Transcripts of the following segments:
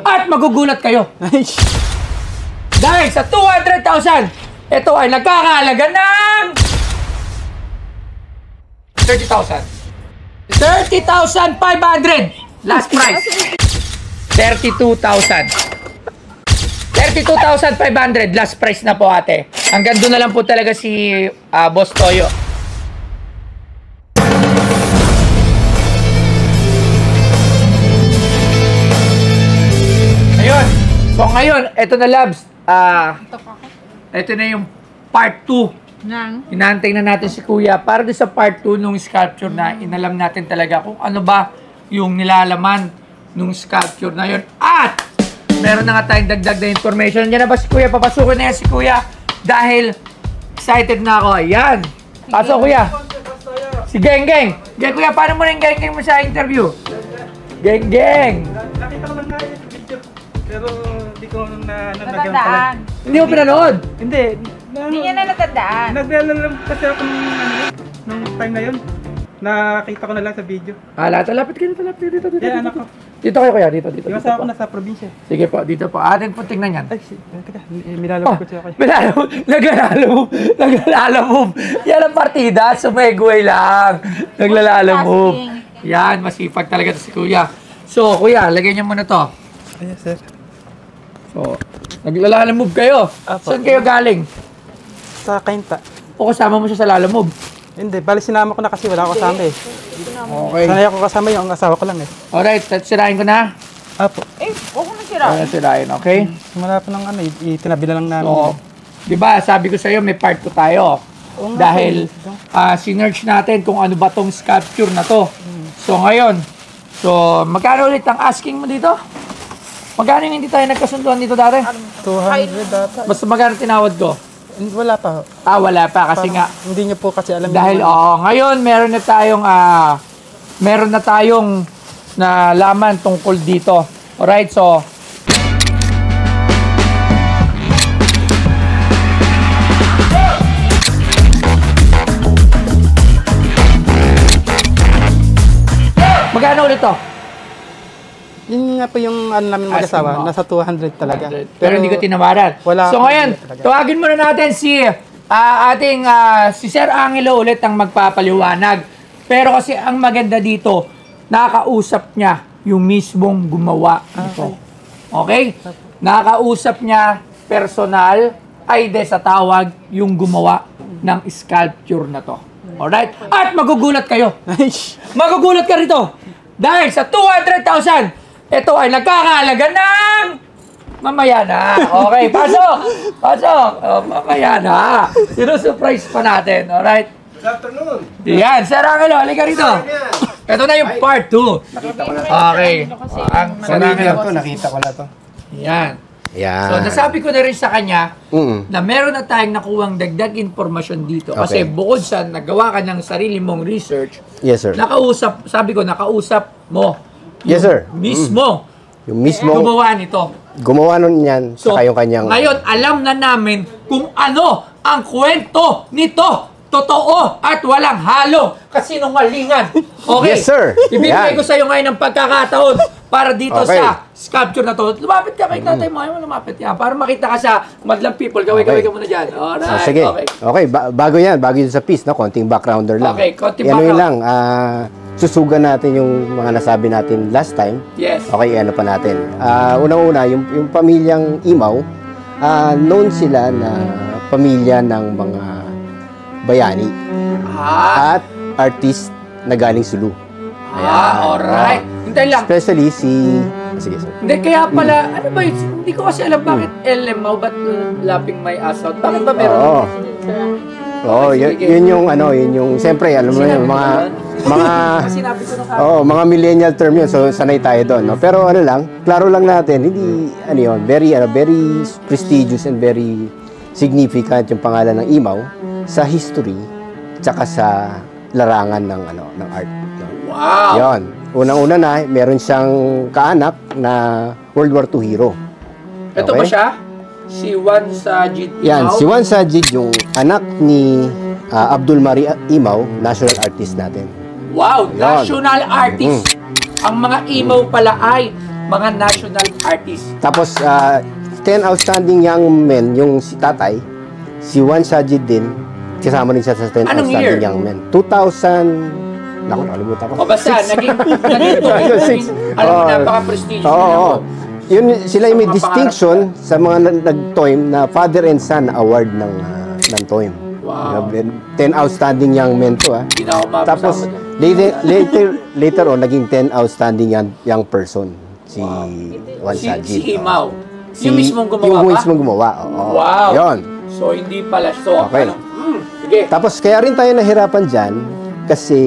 At magugulat kayo. Dahil sa 200,000, ito ay nagkakahalaga ng 30,000. 30,500. Last price. 32,000. 32,500. Last price na po, ate. Hanggang doon na lang po talaga si Boss Toyo. Ayun. So ngayon, ito na, Labs. Ito na yung part 2. Inaantay na natin si Kuya para doon sa part 2 nung sculpture na inalam natin talaga kung ano ba yung nilalaman nung sculpture na yun. At meron na nga tayong dagdag na information. Diyan na ba si Kuya? Papasukin na yan si Kuya dahil excited na ako. Ayan. Pasok, Kuya. Si Geng Geng. Geng, Kuya, paano mo rin Geng Geng mo sa interview? Geng Geng. Nakita ko lang na yung video. Pero hindi ko natandaan. Hindi mo pinanood? Hindi. Hindi niya na natandaan. Naglalam kasi ako nung time na yun. Nakita ko na lang sa video. Lapit ka dito, lapit dito. Yeah, anak ko. Dito kayo, Kuya, dito. Yung asawa ko nasa probinsya. Sige po, dito po. Atin po tingnan yan. Ay, teka. Milalabog ko siya kayo. Naglalamove. Yan ang partida. Sumegway lang. Naglalamove. Yan, masipag talaga to si Kuya. So, Kuya, lagyan niyo muna to. Yes, sir. So, naglalamove kayo. Apo. Saan kayo galing? Sa Kainta. O kasama mo siya sa lalamove? Hindi, bali sinama ko na kasi wala ako kasama eh. Okay. Sanay ako kasama yung asawa ko lang eh. Alright, sirain ko na. Apo. Huwag mo na sira. Ayan, sirain, okay? Simula pa ng itinabi na lang namin. So, di ba, sabi ko sa'yo, may part 2 tayo. Dahil, sinerch natin kung ano ba tong sculpture na to. So, ngayon, magkano ulit ang asking mo dito? Magkano yung hindi tayo nagkasunduan dito dati? 200 data. Basta magkano tinawad ko? Wala pa. Wala pa kasi nga. Hindi niyo po kasi alam. Dahil, ngayon, meron na tayong nalaman tungkol dito. Alright, so, magkano ulit to? Yun nga po yung ano namin mag-asawa, nasa 200 talaga. Pero hindi ko tinawaran. Wala. So ngayon, tawagin muna natin si si Sir Angelo ulit ang magpapaliwanag. Pero kasi ang maganda dito, nakakausap niya yung mismong gumawa nito. Okay? Nakakausap niya personal, ay sa tawag yung gumawa ng sculpture na to. Alright? At magugulat kayo. Magugulat ka rito. Dahil sa 200,000, ito ay nagkakahalaga ng mamaya na. Okay, pasok! Pasok! Mamaya na. Sinusurprise pa natin. Alright? Good afternoon. Yan, Sir Angelo, halika rito. Ito na yung part 2. Nakita ko na to. Okay. Ang Sir Angelo. Nakita ko na to. Yan. Yan. So, nasabi ko na rin sa kanya na meron na tayong nakuhang dagdag informasyon dito. Kasi bukod sa nagawa ka ng sarili mong research, Yes, sir. nakausap mo. Yes, sir. Mismo. Yung mismo Gumawa nito. gumawa nun yan sa yung kanyang... Ngayon, alam na namin kung ano ang kwento nito. Totoo at walang halo kasinungalingan. Okay? Yes, sir. Ibibigay Yan. ko sa iyo ngayon ng pagkakataon para dito Okay. sa sculpture na to. Lumapit ka kay tatay mo. Ayaw mo lumapit yan. Para makita ka sa madlang people. Gawin-gawin ka muna dyan. Alright. Sige. Okay. Okay, bago yun sa piece, no? Konting backgrounder lang. Okay, konting Ano yun background. lang, susugan natin yung mga nasabi natin last time. Yes. Okay, ano pa natin. Unang-una, yung pamilyang Imaw, known sila na pamilya ng mga bayani at artist na galing Sulu. Alright. Hintay lang. Especially si... Sige, sir. Hindi, kaya pala, ano ba yun? Hindi ko kasi alam bakit LMO, ba't lapping my ass out? Bakit ba meron? Oo, yun yung, siyempre, alam mo yun, Sinabi ko nung mga millennial term yun, so sanay tayo doon, no? Pero ano lang, klaro lang natin, hindi, very prestigious and very significant yung pangalan ng Imaw sa history, tsaka sa larangan ng art. No? Wow! Yun. Unang-una na, meron siyang kaanak na World War II hero. Ito ba siya? Si Juan Sajid Imaw? Yan, si Juan Sajid, yung anak ni Abdul Mari Imaw, national artist natin. Wow! National artist! Ang mga Imaw pala ay mga national artists. Tapos, 10 outstanding young men, yung si tatay, si Juan Sajid din, kasama rin siya sa 10 Anong outstanding year? young men. 2000, naku, nakalimutan ko. O basta, naging alam mo, napaka-prestigious Oo, nila oo. po. Yun, sila yung may Mga distinction sa mga nag-toim na Father and Son Award ng toim. Wow. 10 outstanding young men to, Hindi na ako Tapos, mapasama doon. later on, naging 10 outstanding young person. Si Juan Si Sajid. Imaw. Yung mismong gumawa Yung ba? mismong gumawa, oo. Wow. Yun. So, hindi pala. So, Okay. Sige. Tapos, kaya rin tayo nahirapan dyan kasi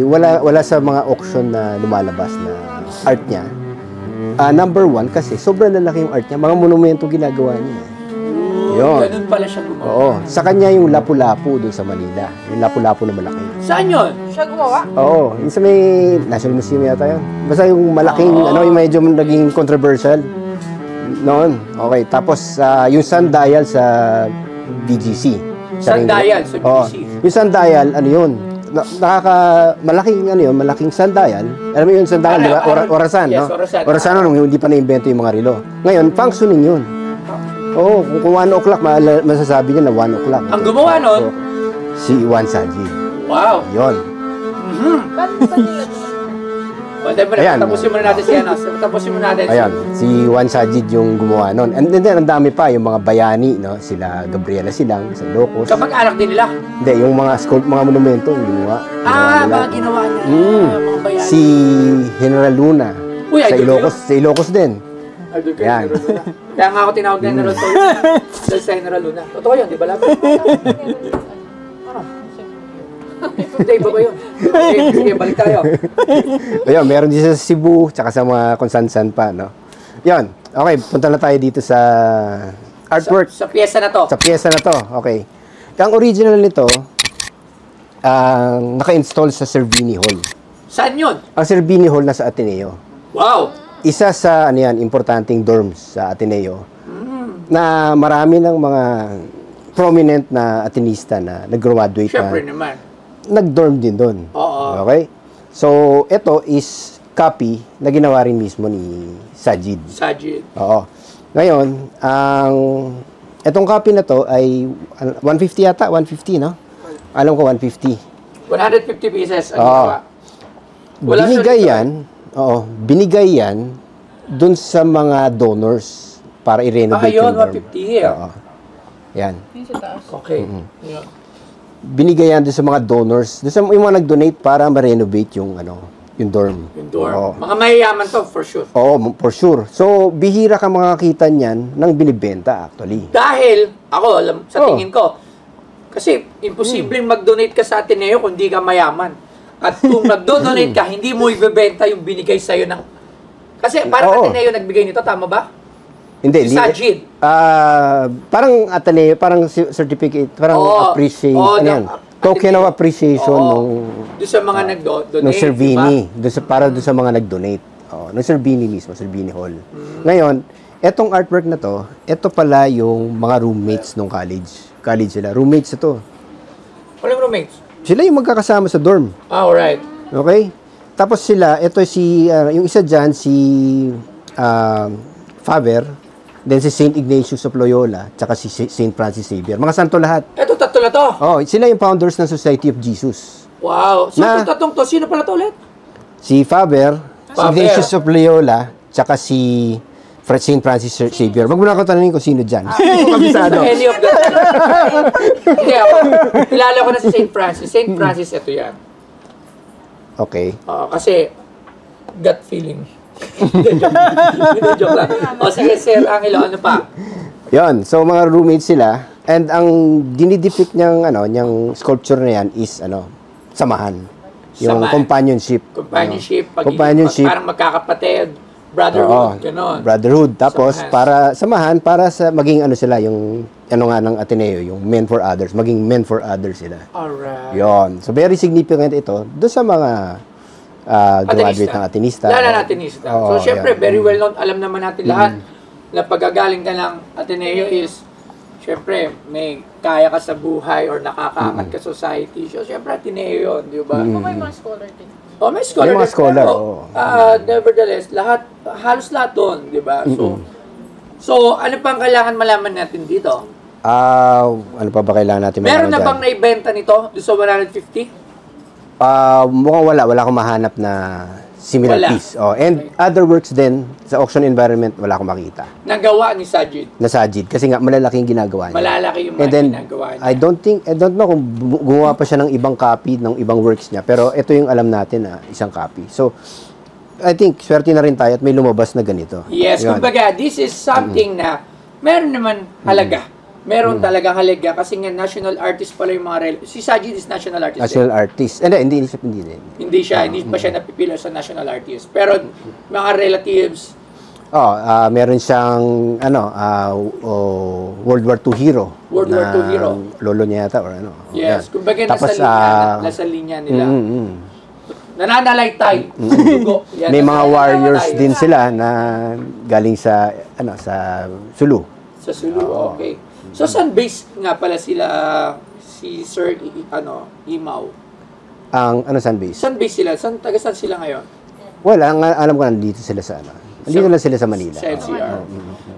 wala sa mga auction na lumalabas na art niya. Number one, kasi sobrang lalaki yung art niya. Mga monumento ginagawa niya. Yun. Ganun pala siya gumawa. Oo. Sa kanya yung lapu-lapu doon sa Manila. Yung lapu-lapu na malaki. Saan yun? Siya gumawa? Oo. Yung sa may National Museum yata yun. Basta yung malaking, yung medyo naging controversial. Noon. Okay. Tapos, yung sundial sa BGC. Sundial sa Oo. BGC. Yung sundial, ano yun? Malaking sundial. Alam mo yung sundial, di ba? Orasan, Yes, no? orasan. Orasan, nung hindi pa na-invento yung mga relo. Ngayon, functioning yun. Oo, kung 1 o'clock, masasabi niya na 1 o'clock. Ang gumawa nun? Si Juan Sajid. Wow. Yun. Ayan. Tapusin muna natin si ano. Tapusin muna natin. Ayan, si Juan Sajid yung gumawa nun. And then, ang dami pa, yung mga bayani, no? Sila Gabriela Silang, sa Ilocos. Kamag-anak din nila. Hindi, yung mga mga monumento, yung gumawa. Ginawa nila. Mga ginawa niya. Mga bayani. Si General Luna, Uy, sa idol Ilocos, sa Ilocos din. Idol kayo, Yan. General Luna. Kaya nga ako tinawag na General Luna. Dahil sa General Luna. Totoo yun, di ba labi? Hindi, iba ba yun? Sige, balik tayo. Ayun, meron din sa Cebu, tsaka sa mga kung saan pa, no? Yan. Okay, punta na tayo dito sa artwork. Sa pyesa na to. Sa pyesa na to, okay. Ang original nito, naka-install sa Cervini Hall. Saan yun? Ang Cervini Hall nasa Ateneo. Wow! Isa sa, importanteng dorms sa Ateneo, na marami ng mga prominent na Atenista na nag-graduate Siyempre na naman. nag-dorm din doon. Oo. Okay? So, ito is copy na ginawa rin mismo ni Sajid. Sajid. Oo. Ngayon, itong copy na to ay 150 yata, 150, no? Alam ko 150. 150 pieces ang Oo. ginawa. Wala Binigay siya yan, binigay yan dun sa mga donors para i-renovate yun, yung dorm. 150. Oo. Yan. Okay. Yun. Binigay yan dun sa mga donors, dun sa yung mga nag-donate para ma-renovate yung yung dorm. Yung dorm. Oo. Mga mayayaman to, for sure. Oo, for sure. So, bihira ka makakita niyan ng binibenta actually. Dahil, ako, sa Oo. tingin ko, kasi imposibleng mag-donate ka sa Ateneo kung di ka mayaman. At kung nag-donate ka, hindi mo ibebenta yung binigay sa'yo ng... Kasi parang Oo. Ateneo nagbigay nito, tama ba? Hindi, Si Sajid. parang Ateneo, parang certificate, parang appreciation, Oo, yan. Token of appreciation nung Doon sa mga nag-donate, nung Cervini, diba? para doon sa mga nag-donate. Nung Cervini mismo, Cervini Hall. Ngayon, etong artwork na to, ito pala yung mga roommates nung college. College sila. Roommates ito. Walang roommates. Sila yung magkakasama sa dorm. Alright. Okay? Tapos sila, ito yung isa dyan, si Faber, then si St. Ignatius of Loyola, tsaka si St. Francis Xavier. Mga santo lahat. Eto, tatlo na to. Sila yung founders ng Society of Jesus. Wow. So, Na- itong tatlong to, sino pala to ulit? Si Faber, St. Faber. Ignatius of Loyola, tsaka si St. Francis Xavier. Wag mo na ako tanongin kung sino dyan. Hindi ko kabisado. Any of them. Hindi ako. Kilala ko na si St. Francis. St. Francis, ito yan. Okay. Kasi, gut feeling. Hindi, joke lang. Sige, Sir Angelo, ano pa? Yon, so mga roommates sila. And ang dinidepict niyang sculpture na yan is, samahan. Yung Samahan. companionship. Companionship, Companionship. parang magkakapatid, brotherhood, Oo, gano'n. brotherhood. Tapos, Samahan. samahan para sa maging sila, yung, ng Ateneo, yung men for others, maging men for others sila. Alright. Yon. So, very significant ito doon sa mga graduate ng Atenista. Lalo na Atenista. Oo, So, syempre, yan. very well known. Alam naman natin lahat na pagagaling ka ng Ateneo is, syempre, may kaya ka sa buhay or nakakaangat ka society. So, syempre, Ateneo yun, di ba? Ano ba yung mga scholar din? Oh, may scholar. May mga din, scholar, pero, oo. nevertheless, halos lahat doon, di ba? So, ano pang kailangan malaman natin dito? Ano pa ba kailangan natin Meron na malaman dyan? bang naibenta nito doon sa 150? Mukhang wala akong mahanap na similar Wala. piece. Oh, and other works din sa auction environment, wala akong makita. Nagawa ni Sajid. Na Sajid. Kasi nga, malalaking ginagawa niya. Malalaki yung And mga then, ginagawa niya. I don't know kung gumawa pa siya ng ibang copy, ng ibang works niya. Pero ito yung alam natin na isang copy. So, I think, swerte na rin tayo at may lumabas na ganito. Yes, Yun. kumbaga, this is something na meron naman halaga. Meron talagang halaga kasi nga national artist pala yung mga si Sajid is national artist. National artist. Hindi Hindi pa siya napipila sa national artist. Pero mga relatives, meron siyang World War II hero. World War II hero. Lolo niya yata or ano. yes, Yan. kumbaga Tapos, nasa linya nila. Nananalaytay. Dugo. Yan, May mga warriors nananalaytay. din sila na galing sa sa Sulu. Sa Sulu, okay. So, saan base nga pala sila, si Sir, Imaw? Ang saan base? Saan base sila? Taga saan sila ngayon? Well, alam ko nandito sila sa Nandito lang sila sa Manila. Sa NCR.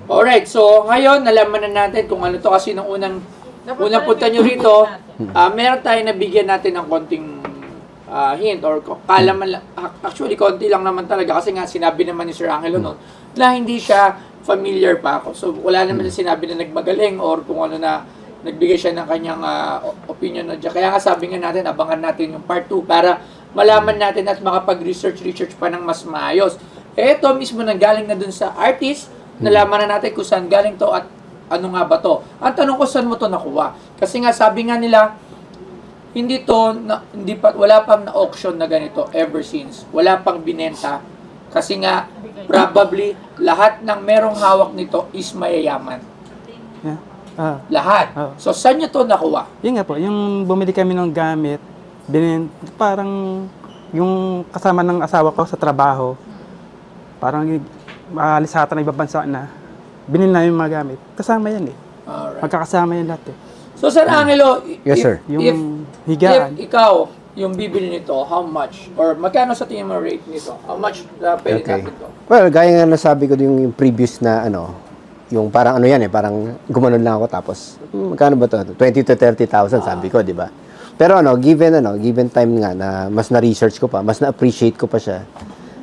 Alright, so ngayon, nalaman na natin kung ano to kasi nung unang punta nyo rito, meron tayo nabigyan natin ng konting hint or kalaman lang, actually konti lang naman talaga kasi nga sinabi naman ni Sir Angelo noon na hindi siya familiar pa ako. So wala naman siya sinabi na nagmagaling or kung ano na nagbigay siya ng kanyang opinion na dyan. Kaya nga sabi nga natin, abangan natin yung part 2 para malaman natin at makapag-research pa ng mas maayos. Ito mismo nanggaling na dun sa artist, nalaman na natin kung saan galing to at ano nga ba to. Ang tanong ko, saan mo to nakuha? Kasi nga sabi nga nila, wala pang na-auction na ganito ever since. Wala pang binenta. Kasi nga, probably, lahat ng merong hawak nito is mayayaman. Yeah. Lahat. So, saan nyo to nakuha? Yun nga po, yung bumili kami ng gamit, parang yung kasama ng asawa ko sa trabaho, parang maalis ata na ibang bansa na, binili na yung mga gamit. Kasama yan eh. Alright. Magkakasama yan lahat eh. So, Sir Angelo, Yes, sir. Yung higaan. if ikaw, yung bibili nito, how much? Or magkano sa tingin mo rate nito? How much pwede natin to? Well, gaya nga nasabi ko yung previous na yung parang parang gumanon lang ako tapos magkano ba to? 20 to 30,000 sabi ko, di ba? Pero given time nga na mas na-research ko pa, mas na-appreciate ko pa siya.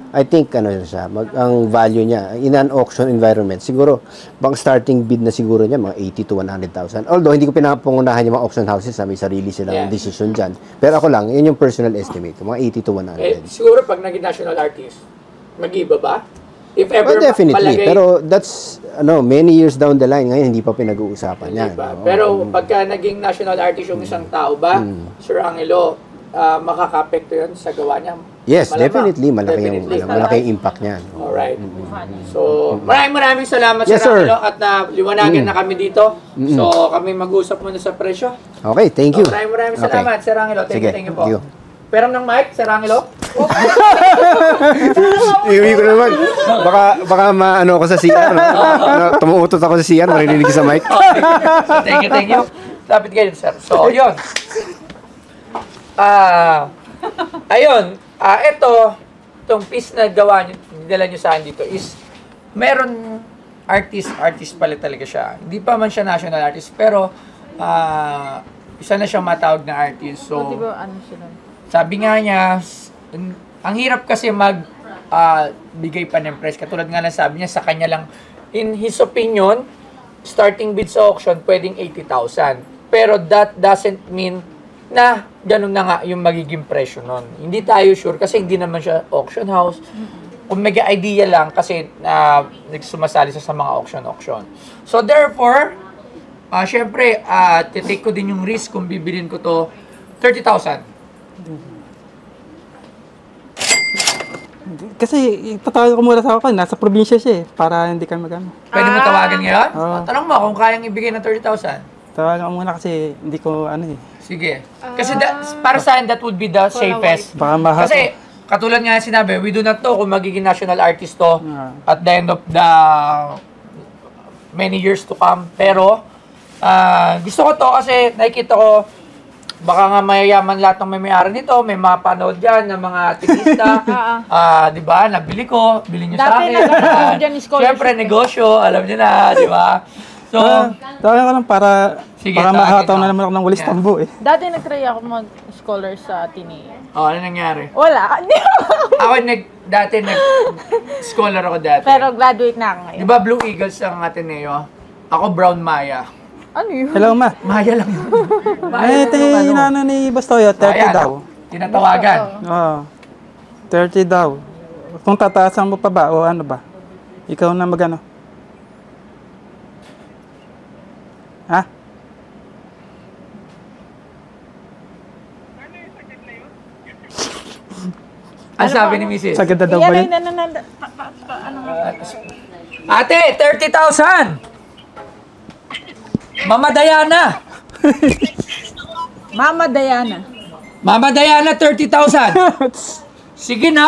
I think ang value niya in an auction environment siguro bang starting bid na siguro niya mga 80 to 100,000. Although hindi ko pinapangunahan yung mga auction houses, may sarili silang decision diyan. Pero ako lang, yun yung personal estimate, mga 80 to 100. Siguro pag naging national artist, mag-iba ba? If ever Well, definitely. palagay, Pero that's many years down the line ngayon hindi pa pinag-uusapan yan. ba? Pero pagka naging national artist yung isang tao ba, Sir Angelo, makaka-apekto yun sa gawa niya? Yes, Malamang. definitely malaki Definitely. yung impact niyan. Alright. So, maraming salamat Yes, Sir sir. Angelo at liwanagan na kami dito. So, kami mag-usap muna sa presyo. Okay, thank you. Maraming Okay. salamat, Sir Angelo. Thank Sige, you po. thank you. Peram ng mic, Sir Angelo. Iuwi ko naman. Baka maano ako sa CR. Tumuutot ako sa CR, marinig sa mic. Thank you. Lapit kayo, sir. So, yun. Ayun. Itong piece na gawa nyo, dinala nyo sa akin dito is, meron artist pala talaga siya. Hindi pa man siya national artist, pero isa na siyang matawag na artist. So, sabi nga niya, ang hirap kasi bigay pa ng price. Katulad nga lang sabi niya, sa kanya lang, in his opinion, starting bid sa auction, pwedeng 80,000. Pero that doesn't mean na ganun na nga yung magiging presyo nun. Hindi tayo sure kasi hindi naman siya auction house. Kung may idea lang kasi nagsumasali sa mga auction. So therefore, syempre, titake ko din yung risk kung bibilin ko to 30,000. Kasi tatawag ko muna sa akin, nasa probinsya siya eh, para hindi kami magano. Pwede mo tawagan ngayon? Oo. Tanong mo kung kayang ibigay ng 30,000. Tawagan ko muna kasi hindi ko Sige. Kasi para sa akin, that would be the safest. Baka mahal. Kasi, katulad nga sinabi, we do not know kung magiging national artist to at the end of the many years to come. Pero, gusto ko to kasi nakikita ko baka nga mayayaman lahat ng may-ari nito, may mapanood dyan ng mga aktivista. Di ba? Nabili ko, bili nyo sa Dati akin. nag-ano dyan, scholarship. Siyempre, negosyo, alam nyo na, di ba? So, Tawag ko lang para Sige, baka tawagin mahataw ko. na naman ako ng walis tambo eh. Dati nag-try ako mag-scholar sa Ateneo. ano nangyari? Wala. Ako dati nag-scholar ako dati. Pero graduate na ako ngayon. Di ba Blue Eagles ang Ateneo? Ako Brown Maya. Ano yun? Hello, ma. Maya lang yun. Eh, ito yung ano ni Bastoyo, 30 Maya, daw. tinatawagan. Oo. 30 daw. Kung tataasan mo pa ba o ano ba? Ikaw na magano? Ha? Ang sabi ni Mrs. Sa ganda daw ba yun? Ate, 30,000! Mama Diana! Mama Diana. Mama Diana, 30,000! Sige na!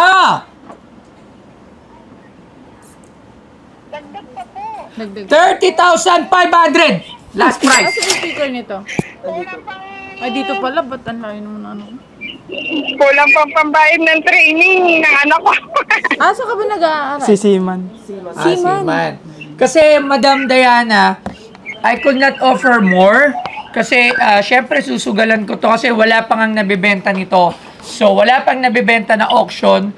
Nagdag. 30,500! Last price! Kasi yung speaker nito. Ay, dito pala. Ba't ang layo naman ano? Kulang pang pambayad ng training ng anak ko. Saan ka ba nag-aaral? Si Siman. Seaman. Kasi, Madam Diana, I could not offer more. Kasi, syempre, susugalan ko to kasi wala pang ang nabibenta nito. So, wala pang nabibenta na auction.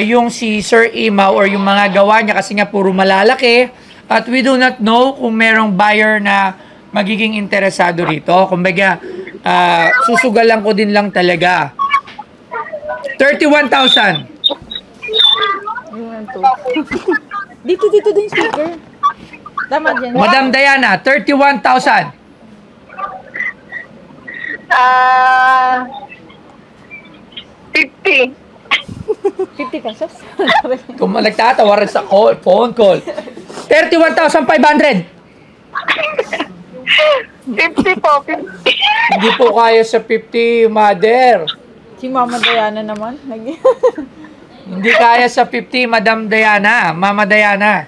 Yung si Sir Imaw or yung mga gawa niya kasi nga puro malalaki. At we do not know kung merong buyer na magiging interesado rito. Kumbaga, susugalan ko din lang talaga. 31,000. Yun to. Dito din speaker. Tama dyan. Madam Diana, 31,000. 50. 50 pesos? Kung nagtatawaran sa phone call. 31,500. 50 po, 50. Hindi po kaya sa 50, mother. Si Mama Diana naman. Hindi kaya sa 50, Madam Diana. Mama Diana.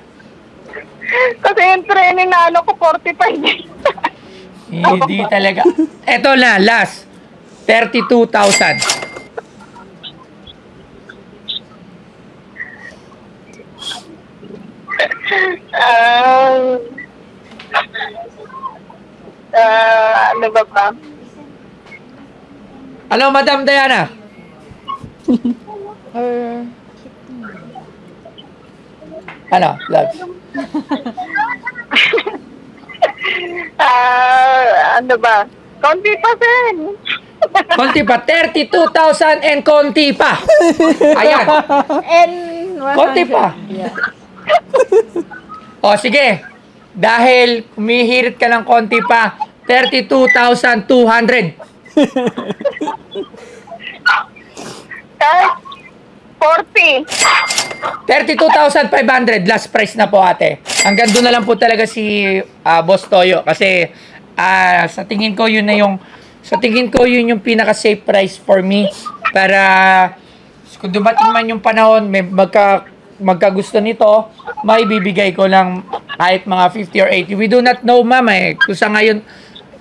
Kasi yung training na ano ko, 45. Hindi talaga. Eto na, last. 32,000. Ano ba ba? Ano, Madam Diana? Ano, loves? Ano ba? Konti pa din. Konti pa. 32,000 and konti pa. Ayan. And 100. Konti pa. Yeah. O, sige. Dahil umihirit ka ng konti pa, 32,200. Kahit 40. 32,500. Last price na po, ate. Hanggang doon na lang po talaga si Boss Toyo. Kasi sa tingin ko, yun yung pinaka-safe price for me. Para kung dumating man yung panahon, may magkagusto nito, maibibigay ko lang kahit mga 50 or 80. We do not know, ma'am, kung sa ngayon,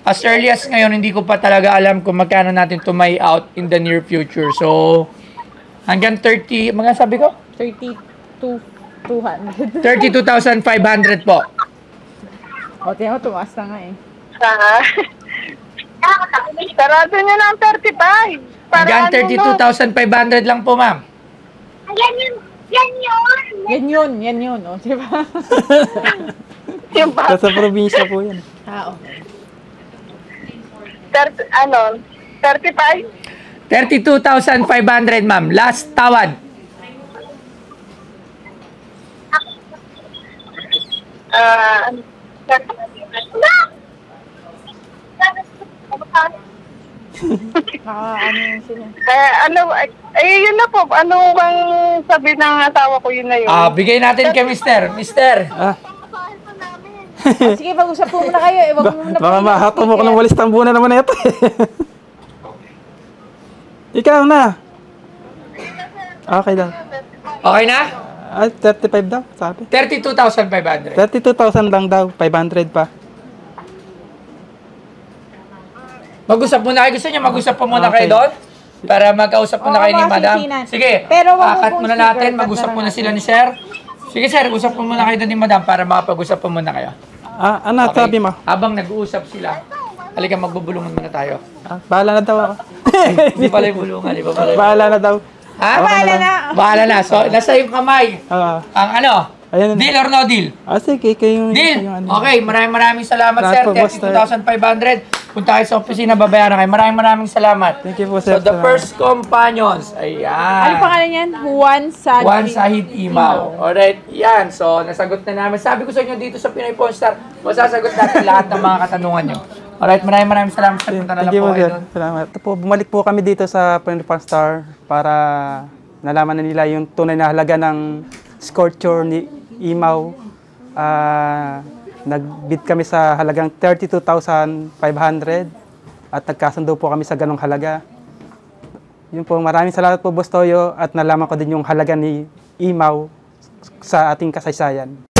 as early as ngayon, hindi ko pa talaga alam kung magkano natin to may out in the near future. So, hanggang 30, mga sabi ko? 32,200. 32,500 po. O, tiyan mo, tumaas na nga eh. Sarado nyo ng 35. Hanggang 32,500 lang po, ma'am. Yan yun. O, diba? Yung ba? Sa probinsya po yan. Okay. 35? 32,500, ma'am. Last tawad. Ano yun sila? Yun na po. Ano bang sabi ng asawa ko, yun na yun? Bigay natin kay Mister. Mister. Sige, pag-usap po muna kayo. Wag mo muna Baka mahataw mo ko ng walis tambo na naman ito. Ikaw na. Okay daw. Okay na? 35 daw, sabi. 32,500. 32,000 lang daw, 500 pa. Mag-usap muna kayo. Gusto niyo mag-usap po muna kayo Okay. doon? Para mag-ausap muna Oo, kayo ni mga Madam. sisinan. Sige, Pero wag mo cut pong muna sticker, natin. cut Mag-usap na muna natin. sila ni Sir. Sige, Sir. Usap po muna kayo doon ni Madam para makapag-usap po muna kayo. Anak, sabi mo. Habang nag-uusap sila, halika, magbubulungan muna tayo. Bahala na daw ako. Hindi pala yung bulungan, di ba pala yung... Bahala na daw. Ha? Bahala na. Bahala na. So, nasa yung kamay. Ang ano? Ayan. Deal or no deal? Sige, kayo yung... Deal! yung ano. Okay, maraming salamat, Lahat sir. po, boss. 32,500. Punta kayo sa opisina, babayaran kayo. Maraming salamat. Thank you po, So, sir. the first companions. Ayan. Ano pangalan yan? Juan Sahid. Juan Sahid Imaw. Alright, yan. So, nasagot na namin. Sabi ko sa inyo dito sa Pinoy Pawn Star, masasagot natin lahat ng mga katanungan nyo. Alright, maraming salamat. Punta na lang Thank you po po, kayo sir. doon. Salamat. Ito po, bumalik po kami dito sa Pinoy Pawn Star para nalaman na nila yung tunay na halaga ng sculpture ni Imaw. Nagbid kami sa halagang 32,500 at nagkasundo po kami sa ganong halaga. Yun po, maraming salamat po, Boss Toyo, at nalaman ko din yung halaga ni Imaw sa ating kasaysayan.